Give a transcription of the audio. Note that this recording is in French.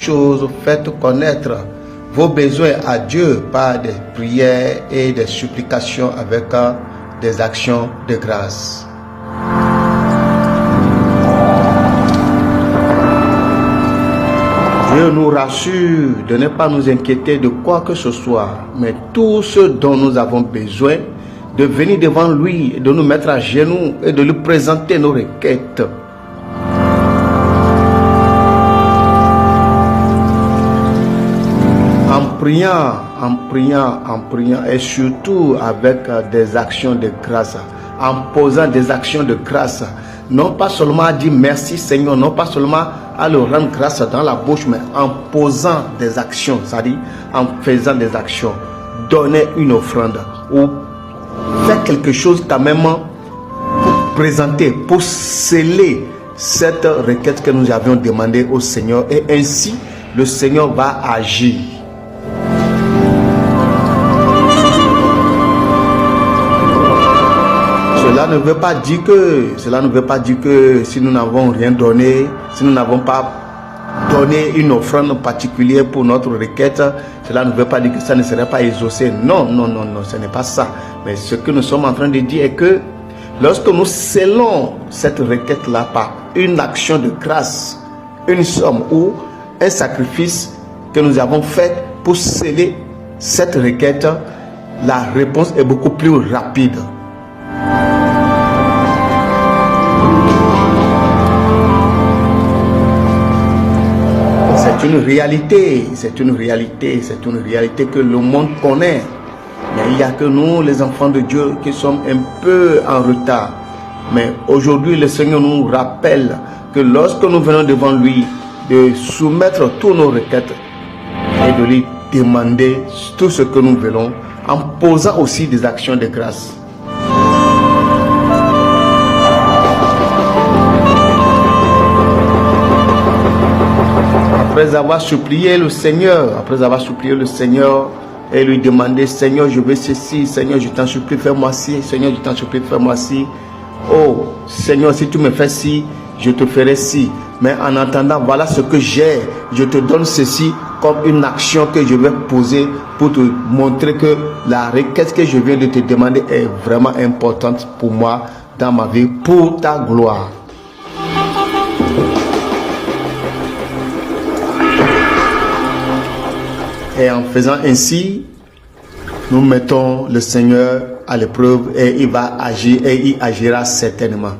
choses, faites connaître vos besoins à Dieu par des prières et des supplications avec des actions de grâce. Dieu nous rassure de ne pas nous inquiéter de quoi que ce soit, mais tout ce dont nous avons besoin, de venir devant lui, de nous mettre à genoux et de lui présenter nos requêtes. En priant et surtout avec des actions de grâce, en posant des actions de grâce, non pas seulement à dire merci Seigneur, non pas seulement à le rendre grâce dans la bouche, mais en posant des actions, c'est-à-dire en faisant des actions, donner une offrande ou faire quelque chose quand même pour présenter, pour sceller cette requête que nous avions demandée au Seigneur, et ainsi le Seigneur va agir. Cela ne veut pas dire que si nous n'avons rien donné, si nous n'avons pas donné une offrande particulière pour notre requête, cela ne veut pas dire que ça ne serait pas exaucé. Non, ce n'est pas ça. Mais ce que nous sommes en train de dire est que lorsque nous scellons cette requête-là par une action de grâce, une somme ou un sacrifice que nous avons fait pour sceller cette requête, la réponse est beaucoup plus rapide. C'est une réalité que le monde connaît. Mais il n'y a que nous, les enfants de Dieu, qui sommes un peu en retard. Mais aujourd'hui, le Seigneur nous rappelle que lorsque nous venons devant lui, de soumettre toutes nos requêtes et de lui demander tout ce que nous voulons, en posant aussi des actions de grâce. Après avoir supplié le Seigneur et lui demander, Seigneur, je veux ceci, Seigneur, je t'en supplie, fais-moi ci, Seigneur, je t'en supplie, fais-moi ci. Oh, Seigneur, si tu me fais ci, je te ferai ci. Mais en attendant, voilà ce que j'ai. Je te donne ceci comme une action que je vais poser pour te montrer que la requête que je viens de te demander est vraiment importante pour moi dans ma vie, pour ta gloire. Et en faisant ainsi, nous mettons le Seigneur à l'épreuve et il va agir et il agira certainement.